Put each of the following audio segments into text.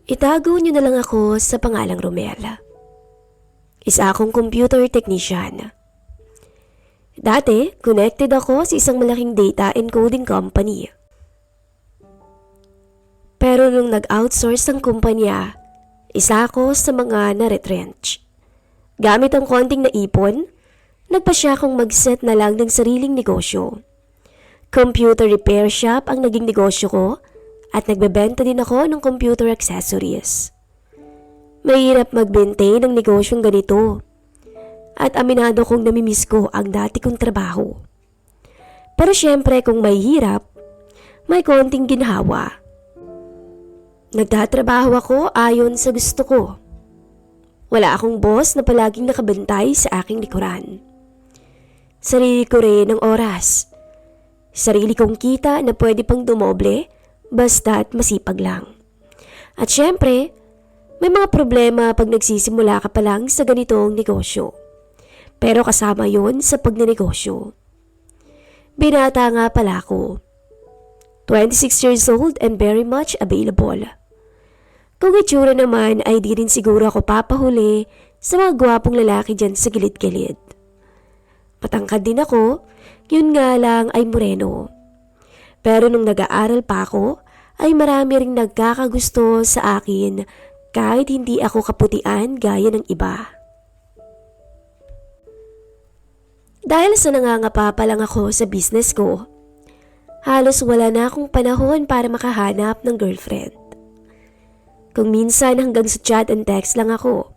Itago niyo na lang ako sa pangalang Romel. Isa akong computer technician. Dati, connected ako sa isang malaking data encoding company. Pero nung nag-outsource ang kumpanya, isa ako sa mga na-retrench. Gamit ang konting naipon, nagpasya akong mag-set na lang ng sariling negosyo. Computer repair shop ang naging negosyo ko at nagbebenta din ako ng computer accessories. Mahirap mag-maintain ng negosyong ganito at aminado kong namimiss ko ang dati kong trabaho. Pero syempre kung may hirap, may konting ginhawa. Nagtatrabaho ako ayon sa gusto ko. Wala akong boss na palaging nakabantay sa aking likuran. Sarili ko rin ang oras. Sarili kong kita na pwede pang dumoble basta't masipag lang. At syempre, may mga problema pag nagsisimula ka pa lang sa ganitong negosyo. Pero kasama yon sa pagnenegosyo. Binata nga pala ako. 26 years old and very much available. Kung itsura naman ay di rin siguro ako papahuli sa mga gwapong lalaki dyan sa gilid-gilid. Matangkad din ako, yun nga lang ay moreno. Pero nung nag-aaral pa ako, ay marami ring nagkakagusto sa akin kahit hindi ako kaputian gaya ng iba. Dahil sa nangangapa pa lang ako sa business ko, halos wala na akong panahon para makahanap ng girlfriend. Kung minsan hanggang sa chat and text lang ako.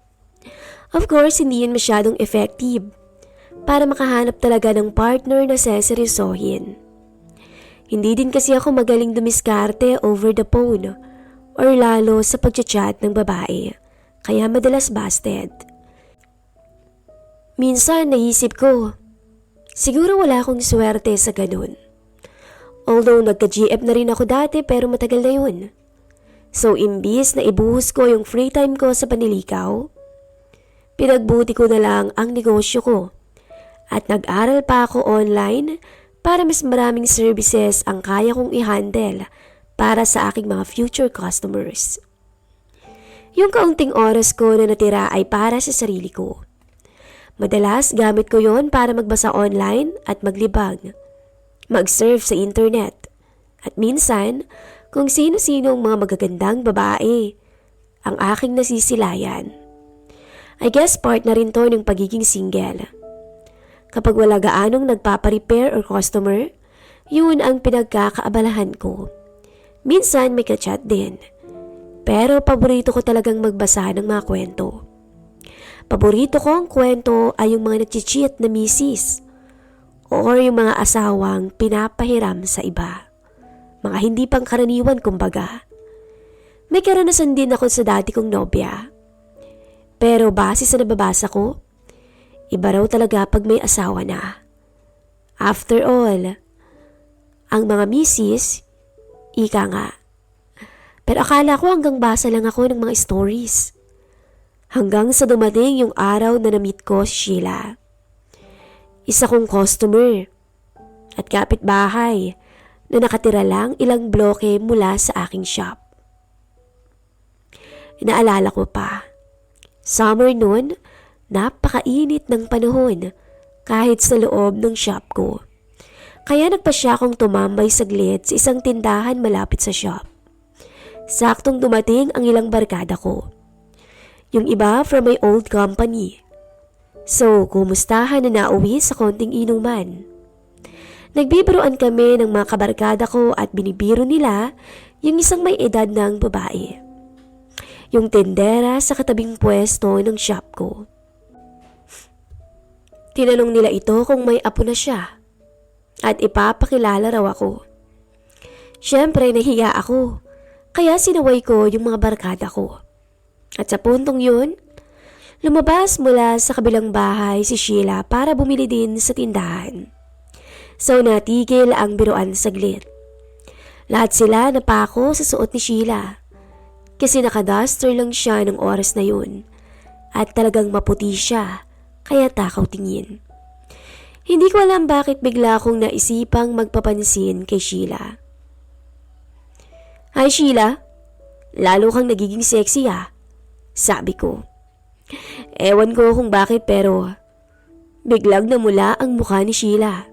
Of course, hindi yun masyadong effective para makahanap talaga ng partner na seseryosohin. Hindi din kasi ako magaling dumiskarte over the phone or lalo sa pagchat ng babae, kaya madalas busted. Minsan naisip ko, siguro wala akong swerte sa ganun. Although nagka-GF na rin ako dati pero matagal na yun. So imbis na ibuhos ko yung free time ko sa panliligaw, pinagbuti ko na lang ang negosyo ko at nag-aral pa ako online para mas maraming services ang kaya kong i-handle para sa aking mga future customers. Yung kaunting oras ko na natira ay para sa sarili ko. Madalas gamit ko yon para magbasa online at maglibang, mag-surf sa internet, at minsan kung sino-sino ang mga magagandang babae ang aking nasisilayan. I guess part na rin to ng pagiging single. Kapag wala gaanong nagpaparepair or customer, yun ang pinagkakaabalahan ko. Minsan may ka-chat din, pero paborito ko talagang magbasa ng mga kwento. Paborito ko ang kwento ay yung mga nag-cheat na misis or yung mga asawang pinapahiram sa iba. Mga hindi pangkaraniwan kumbaga. May karanasan din ako sa dati kong nobya. Pero base sa nababasa ko, iba raw talaga pag may asawa na. After all, ang mga misis, ika nga. Pero akala ko hanggang basa lang ako ng mga stories. Hanggang sa dumating yung araw na na-meet ko si Sheila. Isa kong customer at kapitbahay na nakatira lang ilang bloke mula sa aking shop. Naalala ko pa, summer noon, napakainit ng panahon kahit sa loob ng shop ko. Kaya nagpasya akong tumambay saglit sa isang tindahan malapit sa shop. Saktong dumating ang ilang barkada ko. Yung iba from my old company. So, kumustahan na nauwi sa konting inuman. Nagbibiruan kami ng mga kabarkada ko at binibiro nila yung isang may edad ng babae. Yung tendera sa katabing pwesto ng shop ko. Tinanong nila ito kung may apo na siya at ipapakilala raw ako. Siyempre nahiya ako, kaya sinaway ko yung mga barkada ko. At sa puntong yun, lumabas mula sa kabilang bahay si Sheila para bumili din sa tindahan. So natigil ang biruan saglit. Lahat sila napako sa suot ni Sheila kasi nakaduster lang siya ng oras na yun at talagang maputi siya kaya takaw tingin. Hindi ko alam bakit bigla akong naisipang magpapansin kay Sheila. Hi Sheila, Lalo kang nagiging sexy ah, sabi ko. Ewan ko kung bakit pero biglang namula ang mukha ni Sheila.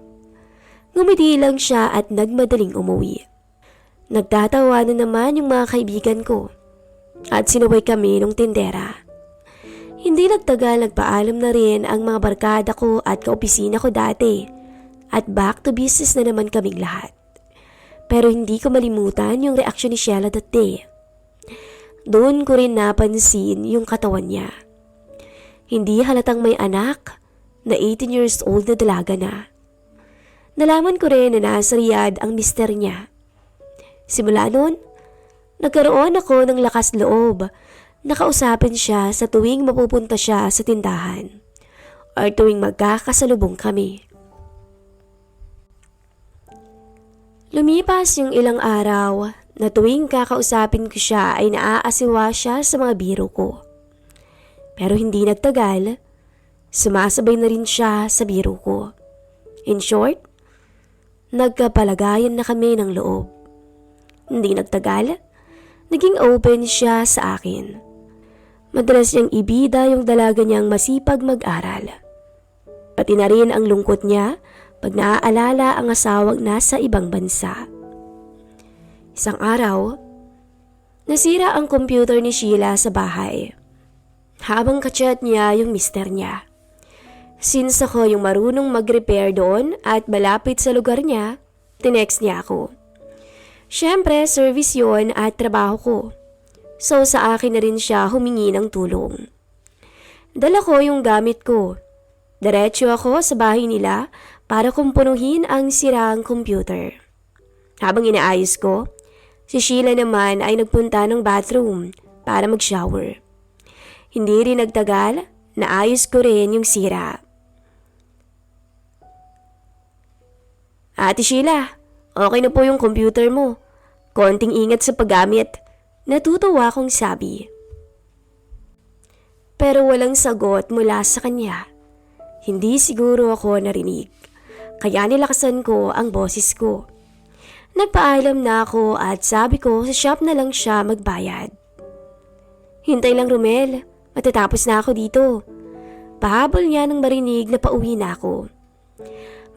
Ngumiti lang siya at nagmadaling umuwi. Nagtatawanan naman yung mga kaibigan ko at sinaway kami ng tindera. Hindi nagtagal nagpaalam na rin ang mga barkada ko at kaopisina ko dati at back to business na naman kaming lahat. Pero hindi ko malimutan yung reaksyon ni Sheila that day. Doon ko rin napansin yung katawan niya. Hindi halatang may anak na 18 years old na dalaga na. Nalaman ko rin na nasa Riyadh ang mister niya. Simula noon, nagkaroon ako ng lakas loob na kausapin siya sa tuwing mapupunta siya sa tindahan or tuwing magkakasalubong kami. Lumipas yung ilang araw na tuwing kakausapin ko siya ay naaasiwa siya sa mga biro ko. Pero hindi nagtagal, sumasabay na rin siya sa biro ko. In short, nagkapalagayan na kami ng loob. Hindi nagtagal, naging open siya sa akin. Madalas niyang ibida yung dalaga niyang masipag mag-aral. Pati na rin ang lungkot niya pag naaalala ang asawang nasa ibang bansa. Isang araw, nasira ang computer ni Sheila sa bahay. Habang kachat niya yung mister niya. Since ako yung marunong mag-repair doon at malapit sa lugar niya, tinext niya ako. Siyempre, service yon at trabaho ko. So sa akin na rin siya humingi ng tulong. Dala ko yung gamit ko. Diretso ako sa bahay nila para kumpunuhin ang sirang computer. Habang inaayos ko, si Sheila naman ay nagpunta ng bathroom para mag-shower. Hindi rin nagtagal, naayos ko rin yung sira. Ate Sheila, okay na po yung computer mo. Konting ingat sa paggamit. Natutuwa kong sabi. Pero walang sagot mula sa kanya. Hindi siguro ako narinig. Kaya nilakasan ko ang boses ko. Nagpaalam na ako at sabi ko sa shop na lang siya magbayad. Hintay lang Romel, matatapos na ako dito. Pahabol niya nang marinig na pauwi na ako.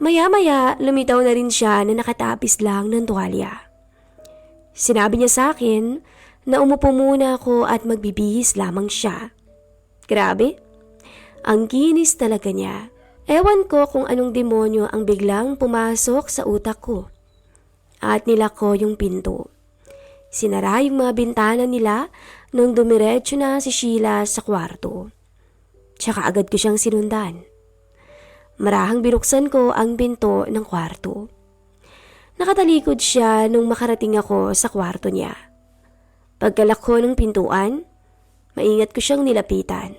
Maya-maya, lumitaw na rin siya na nakatapis lang ng tuwalya. Sinabi niya sa akin na umupo muna ako at magbibihis lamang siya. Grabe, ang kinis talaga niya. Ewan ko kung anong demonyo ang biglang pumasok sa utak ko. At nilako yung pinto. Sinara yung mga bintana nila nung dumiretso na si Sheila sa kwarto. Tsaka agad ko siyang sinundan. Marahang binuksan ko ang pinto ng kwarto. Nakatalikod siya nung makarating ako sa kwarto niya. Pagkalak ko ng pintuan, maingat ko siyang nilapitan.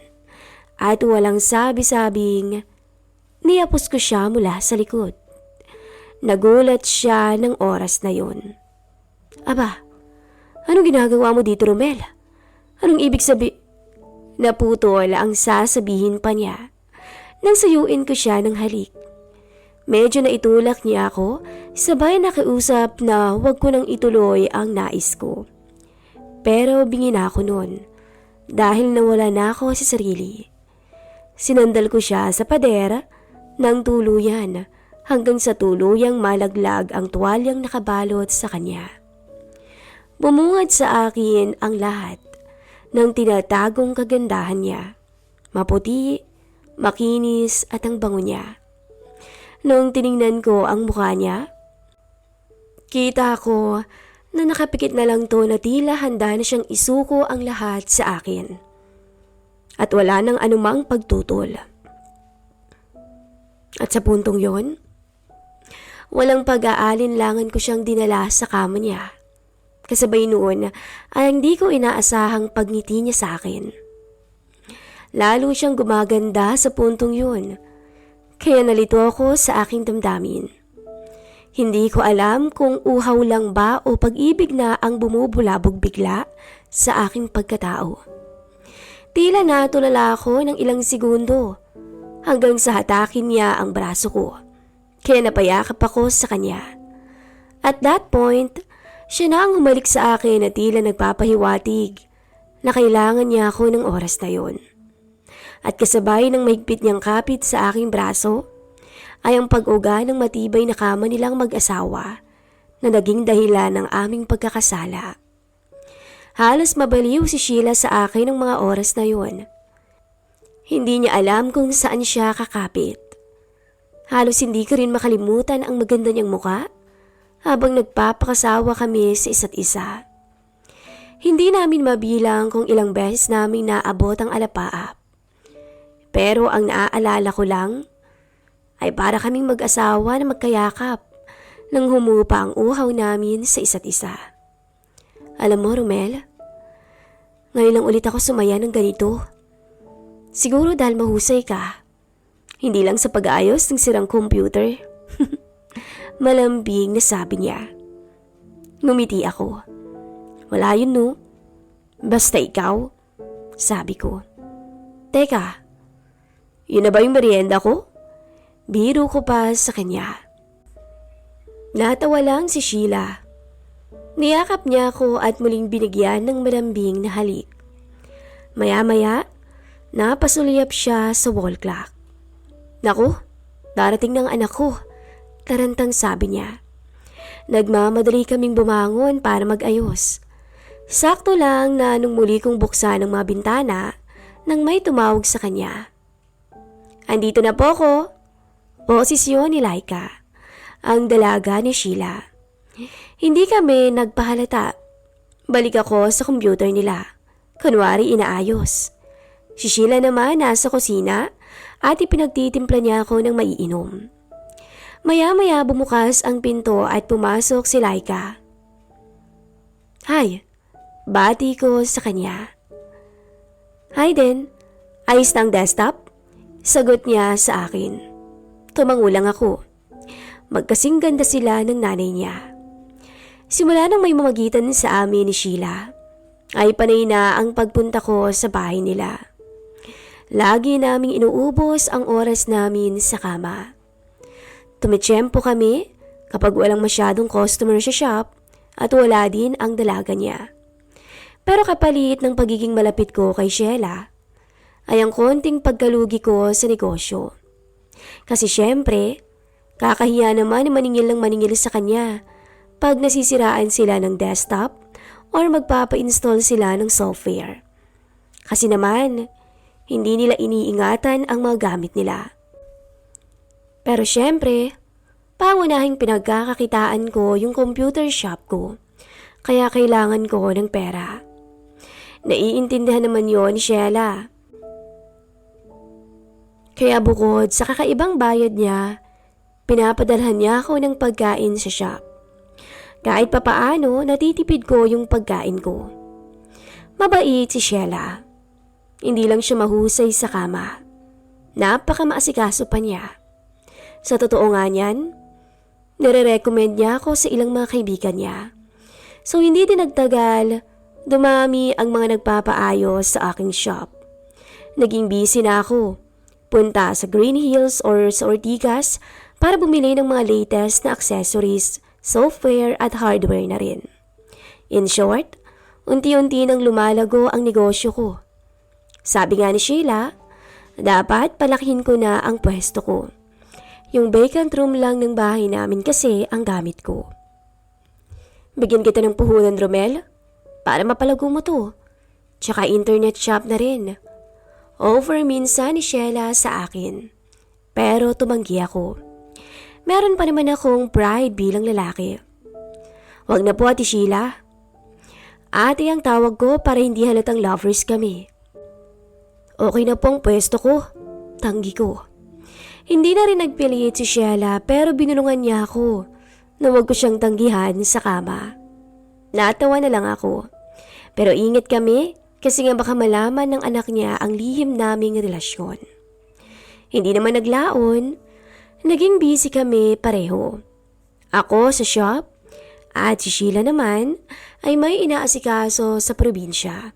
At walang sabi-sabing, niyapos ko siya mula sa likod. Nagulat siya ng oras na yun. Aba, anong ginagawa mo dito, Romel? Anong ibig Naputol ang sasabihin pa niya. Nang sayuin ko siya ng halik. Medyo naitulak niya ako, sabay nakiusap na huwag ko nang ituloy ang nais ko. Pero bingin ako noon, dahil nawala na ako sa sarili. Sinandal ko siya sa pader ng tuluyan hanggang sa tuluyang malaglag ang tuwalyang nakabalot sa kanya. Bumungad sa akin ang lahat ng tinatagong kagandahan niya. Maputi, makinis at ang bango niya. Noong tiningnan ko ang mukha niya, kita ko na nakapikit na lang to na tila handa na siyang isuko ang lahat sa akin. At wala nang anumang pagtutol. At sa puntong yon, walang pag-aalinlangan ko siyang dinala sa kama niya. Kasabay noon ay hindi ko inaasahang pagngiti niya sa akin. Lalo siyang gumaganda sa puntong yun. Kaya nalito ako sa aking damdamin. Hindi ko alam kung uhaw lang ba o pag-ibig na ang bumubulabog bigla sa aking pagkatao. Tila natulala ako ng ilang segundo hanggang sa hatakin niya ang braso ko. Kaya napayakap ako sa kanya. At that point, Siya na ang humalik sa akin at tila nagpapahiwatig na kailangan niya ako ng oras na yon. At kasabay ng mahigpit niyang kapit sa aking braso ay ang pag-uga ng matibay na kama nilang mag-asawa na naging dahilan ng aming pagkakasala. Halos mabaliw si Sheila sa akin ng mga oras na yon. Hindi niya alam kung saan siya kakapit. Halos hindi ko rin makalimutan ang maganda niyang muka habang nagpapakasawa kami sa isa't isa. Hindi namin mabilang kung ilang beses namin naabot ang alapaap. Pero ang naaalala ko lang ay para kaming mag-asawa na magkayakap nang humupa ang uhaw namin sa isa't isa. Alam mo, Romel, ngayon lang ulit ako sumaya ng ganito. Siguro dahil mahusay ka. Hindi lang sa pag-aayos ng sirang computer. Malambing na sabi niya. Ngumiti ako. Wala yun, no? Basta ikaw, sabi ko. Teka, yun na ba yung merienda ko? Biro ko pa sa kanya. Natawa lang si Sheila. Niyakap niya ako at muling binigyan ng malambing na halik. Maya-maya, napasulyap siya sa wall clock. Naku, darating ng anak ko, tarantang sabi niya. Nagmamadali kaming bumangon para mag-ayos. Sakto lang na nung muli kong buksan ang mga bintana nang may tumawag sa kanya. Andito na po ko. Boses yun ni Laika, ang dalaga ni Sheila. Hindi kami nagpahalata. Balik ako sa computer nila. Kunwari inaayos. Si Sheila naman nasa kusina at ipinagtitimpla niya ako ng maiinom. Maya-maya bumukas ang pinto at pumasok si Laika. Hi, bati ko sa kanya. Hi din, ayos na ang desktop? Sagot niya sa akin. Tumangulang ako. Magkasing ganda sila ng nanay niya. Simula nang may mamagitan sa amin ni Sheila, ay panay na ang pagpunta ko sa bahay nila. Lagi naming inuubos ang oras namin sa kama. Tumitsyempo kami kapag walang masyadong customer sa shop at wala din ang dalaga niya. Pero kapalit ng pagiging malapit ko kay Sheila, ay ang konting pagkalugi ko sa negosyo. Kasi syempre, kakahiya naman na maningil ng maningil sa kanya pag nasisiraan sila ng desktop or magpapa-install sila ng software. Kasi naman, hindi nila iniingatan ang mga gamit nila. Pero syempre, pangunahing pinagkakakitaan ko yung computer shop ko, kaya kailangan ko ng pera. Naiintindihan naman yon ni Sheila. Kaya bukod sa kakaibang bayad niya, pinapadalhan niya ako ng pagkain sa shop. Kahit papaano, natitipid ko yung pagkain ko. Mabait si Sheila. Hindi lang siya mahusay sa kama. Napaka-maasikaso pa niya. Sa totoo nga niyan, nire-recommend niya ako sa ilang mga kaibigan niya. So hindi din nagtagal, dumami ang mga nagpapaayos sa aking shop. Naging busy na ako. Punta sa Green Hills or sa Ortigas para bumili ng mga latest na accessories, software at hardware na rin. In short, unti-unti nang lumalago ang negosyo ko. Sabi nga ni Sheila, dapat palakihin ko na ang pwesto ko. Yung vacant room lang ng bahay namin kasi ang gamit ko. Bigyan kita ng puhunan, Romel, para mapalago mo to. Tsaka internet shop na rin. Offer minsan ni Sheila sa akin. Pero tumanggi ako. Meron pa naman akong pride bilang lalaki. Wag na po, Ate Sheila. Ate ang tawag ko para hindi halatang lovers kami. Okay na pong pwesto ko. Tanggi ko. Hindi na rin nagpilit si Sheila pero binulungan niya ako na wag ko siyang tanggihan sa kama. Natawa na lang ako. Pero ingat kami kasi nga baka malaman ng anak niya ang lihim naming relasyon. Hindi naman naglaon. Naging busy kami pareho. Ako sa shop at si Sheila naman ay may inaasikaso sa probinsya.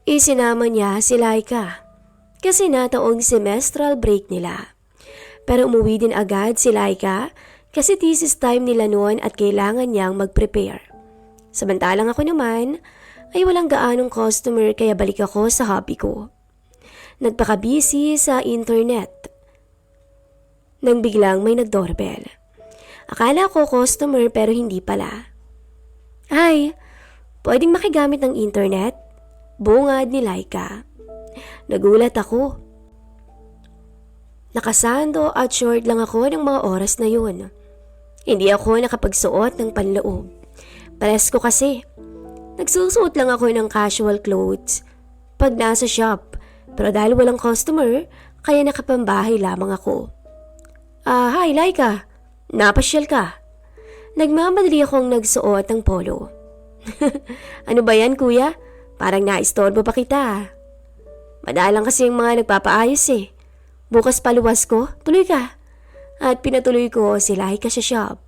Isinama niya si Laika kasi nataong semestral break nila. Pero umuwi din agad si Laika Kasi thesis time nila noon at kailangan niyang mag-prepare. Samantalang ako naman ay walang gaanong customer kaya balik ako sa hobby ko. Nagpaka-busy sa internet. Nang biglang may nag-doorbell. Akala ko customer pero hindi pala. Ay, pwedeng makigamit ng internet? Bungad ni Laika. Nagulat ako. Nakasando at short lang ako ng mga oras na yun. Hindi ako nakapagsuot ng panloob. Pares ko kasi. Nagsusuot lang ako ng casual clothes pag nasa shop. Pero dahil walang customer, kaya nakapambahay lamang ako. Hi Laika. Napasyal ka. Nagmamadali akong nagsuot ng polo. Ano ba yan kuya? Parang naistorbo pa kita. Madalang kasi yung mga nagpapaayos eh. Bukas paluwas ko, tuloy ka. At pinatuloy ko si Laika sa shop.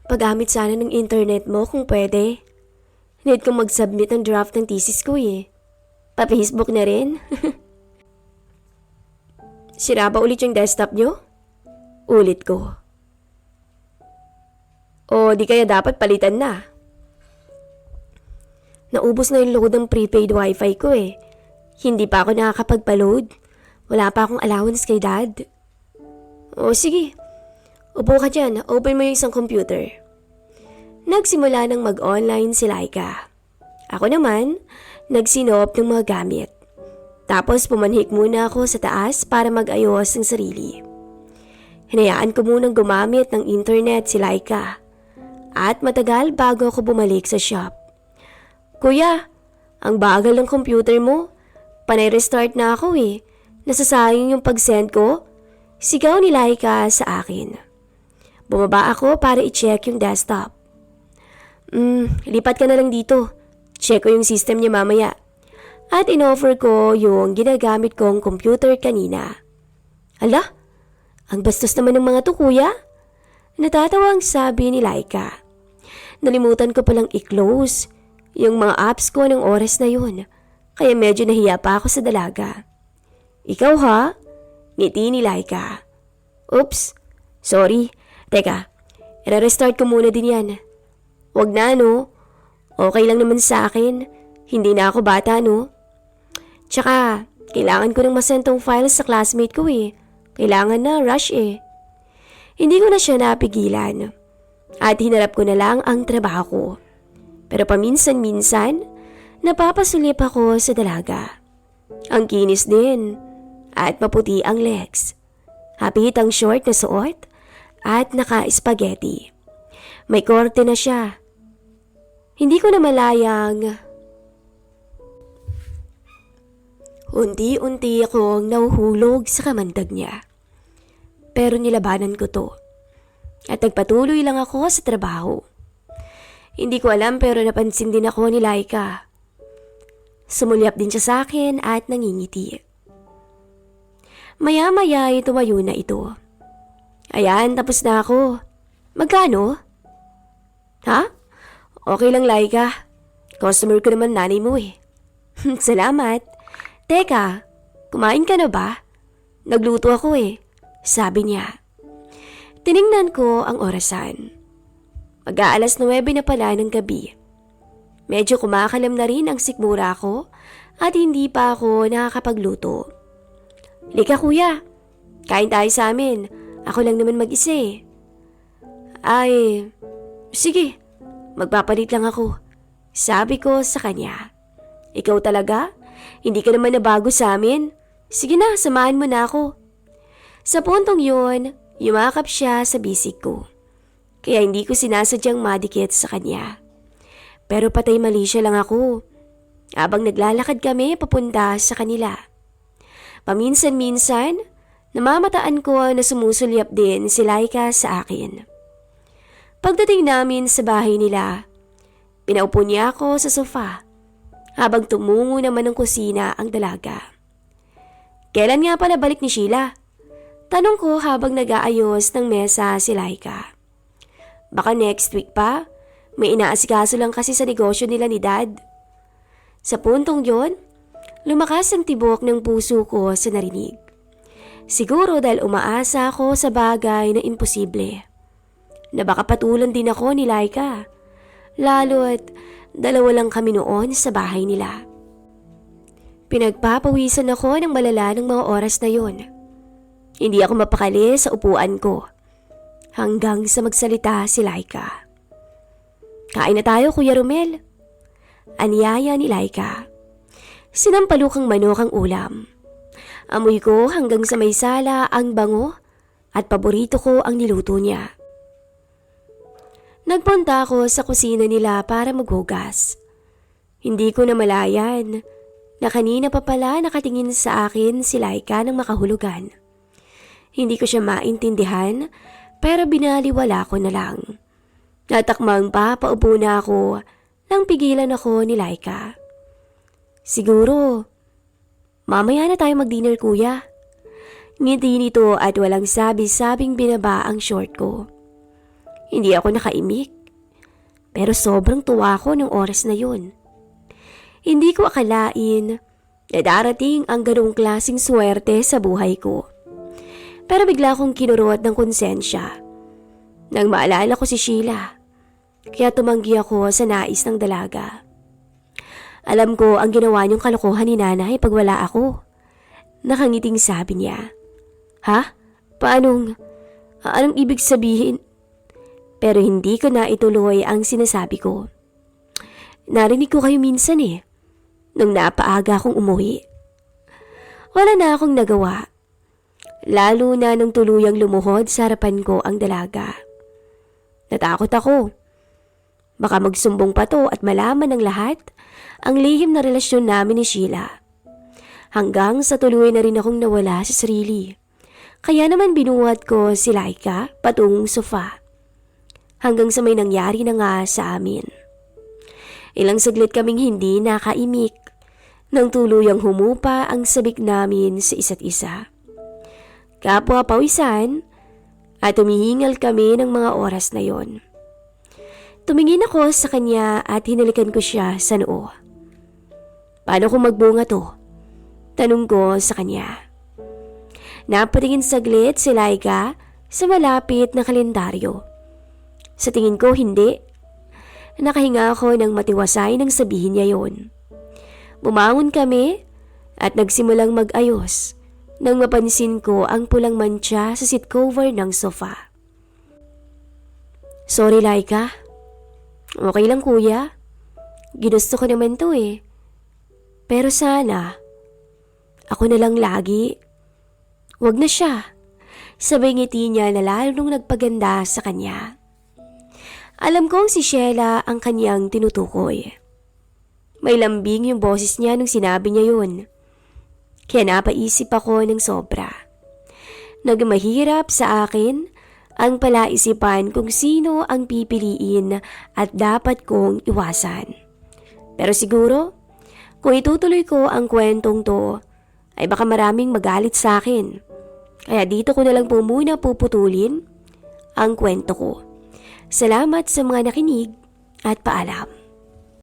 Paggamit sana ng internet mo kung pwede. Need kong mag-submit ng draft ng thesis ko eh. Pa-Facebook na rin. Sira ba ulit yung desktop nyo? Ulit ko. O di kaya dapat palitan na. Naubos na yung load ng prepaid wifi ko eh. Hindi pa ako nakakapagpa-load. Wala pa akong allowance kay dad. O sige, upo ka dyan, open mo yung isang computer. Nagsimula ng mag-online si Laika. Ako naman, nagsinop ng mga gamit. Tapos pumanhik muna ako sa taas para mag-ayos ng sarili. Hinayaan ko munang gumamit ng internet si Laika. At matagal bago ako bumalik sa shop. Kuya, ang bagal ng computer mo. Panay restart na ako eh. Nasasayang yung pag-send ko. Sigaw ni Laika sa akin. Bumaba ako para i-check yung desktop. Lipat ka na lang dito. Check ko yung system niya mamaya. At in-offer ko yung ginagamit kong computer kanina. Ala, ang bastos naman ng mga to kuya. Natatawa ang sabi ni Laika. Nalimutan ko palang i-close yung mga apps ko ng oras na yun. Kaya medyo nahiya pa ako sa dalaga. Ikaw ha? Ngiti ni Laika. Oops, sorry. Teka, i-restart ko muna din yan. Wag na no? Okay lang naman sa akin. Hindi na ako bata no? Tsaka, kailangan ko ng masentong files sa classmate ko eh. Kailangan na, rush eh. Hindi ko na siya napigilan. At hinarap ko na lang ang trabaho ko. Pero paminsan-minsan, napapasulip ako sa dalaga. Ang kinis din. At maputi ang legs. Hapit ang short na suot at naka-spaghetti. May korte na siya. Hindi ko na malayang. Unti-unti akong nahuhulog sa kamandag niya. Pero nilabanan ko to. At nagpatuloy lang ako sa trabaho. Hindi ko alam pero napansin din ako ni Laika. Sumulyap din siya sa akin at nangingiti. Maya-maya ay tumayo na ito. Ayan, tapos na ako. Magkano? Ha? Okay lang Laika. Customer ko naman nanay mo eh. Salamat. Teka, kumain ka na ba? Nagluto ako eh. Sabi niya. Tiningnan ko ang orasan. Mag-aalas 9 na pala ng gabi. Medyo kumakalam na rin ang sikmura ko at hindi pa ako nakakapagluto. Lika kuya, kain tayo sa amin. Ako lang naman mag-isa eh. Ay, sige, magpapalit lang ako. Sabi ko sa kanya. Ikaw talaga? Hindi ka naman nabago sa amin? Sige na, samahan mo na ako. Sa puntong yun, yumakap siya sa bisig ko. Kaya hindi ko sinasadyang madikit sa kanya. Pero patay mali siya lang ako. Habang naglalakad kami papunta sa kanila. Paminsan-minsan, namamataan ko na sumusulyap din si Laika sa akin. Pagdating namin sa bahay nila, pinaupo niya ako sa sofa habang tumungo naman ng kusina ang dalaga. Kailan nga pala balik ni Sheila? Tanong ko habang nag-aayos ng mesa si Laika. Baka next week pa, may inaasikaso lang kasi sa negosyo nila ni Dad. Sa puntong yon, lumakas ang tibok ng puso ko sa narinig. Siguro dahil umaasa ako sa bagay na imposible. na baka patulan din ako ni Laika. Lalo't dalawa lang kami noon sa bahay nila. Pinagpapawisan ako ng malala ng mga oras na yon. Hindi ako mapakali sa upuan ko hanggang sa magsalita si Laika. Kain na tayo, Kuya Romel. Anyaya ni Laika. Sinampalukang manok ang ulam. Amoy ko hanggang sa may sala ang bango at paborito ko ang niluto niya. Nagpunta ako sa kusina nila para maghugas. Hindi ko namalayan na kanina pa pala nakatingin sa akin si Laika ng makahulugan. Hindi ko siya maintindihan pero binaliwala ko na lang. Natakmang papaupo na ako nang pigilan ako ni Laika. Siguro, mamaya na tayo mag-dinner, kuya. Ngiti nito at walang sabi-sabing binaba ang short ko. Hindi ako nakaimik, pero sobrang tuwa ko ng oras na yun. Hindi ko akalain na darating ang ganong klaseng swerte sa buhay ko. Pero bigla akong kinurot ng konsensya nang maalala ko si Sheila. Kaya tumanggi ako sa nais ng dalaga. Alam ko ang ginawa niyong kalokohan ni nanay pag wala ako. Nakangiting sabi niya. Ha? Anong ibig sabihin? Pero hindi ko na ituloy ang sinasabi ko. Narinig ko kayo minsan nung napaaga akong umuwi. Wala na akong nagawa. Lalo na nung tuluyang lumuhod sa harapan ko ang dalaga. Natakot ako. Baka magsumbong pa to at malaman ng lahat ang lihim na relasyon namin ni Sheila. Hanggang sa tuloy na rin akong nawala sa sarili. Kaya naman binuhat ko si Laika patungong sofa. Hanggang sa may nangyari na nga sa amin. Ilang saglit kaming hindi nakaimik nang tuluyang humupa ang sabik namin sa isa't isa. Kapwa pawisan at humihingal kami ng mga oras na yon. Tumingin ako sa kanya at hinalikan ko siya sa noo. Paano kung magbunga to? Tanong ko sa kanya. Napatingin saglit si Laika sa malapit na kalendaryo. Sa tingin ko hindi. Nakahinga ako nang matiwasay nang sabihin niya yon. Bumangon kami at nagsimulang mag-ayos nang mapansin ko ang pulang mantsa sa seat cover ng sofa. Sorry, Laika. Okay lang, kuya. Ginusto ko naman to Pero sana, ako na lang lagi. Wag na siya. Sabay ngiti niya na lalong nagpaganda sa kanya. Alam kong si Sheila ang kanyang tinutukoy. May lambing yung boses niya nung sinabi niya yun. Kaya napaisip ako ng sobra. Nagmahirap sa akin ang palaisipan kung sino ang pipiliin at dapat kong iwasan. Pero siguro, kung itutuloy ko ang kwentong to, ay baka maraming magalit sa akin. Kaya dito ko na lang po muna puputulin ang kwento ko. Salamat sa mga nakinig at paalam.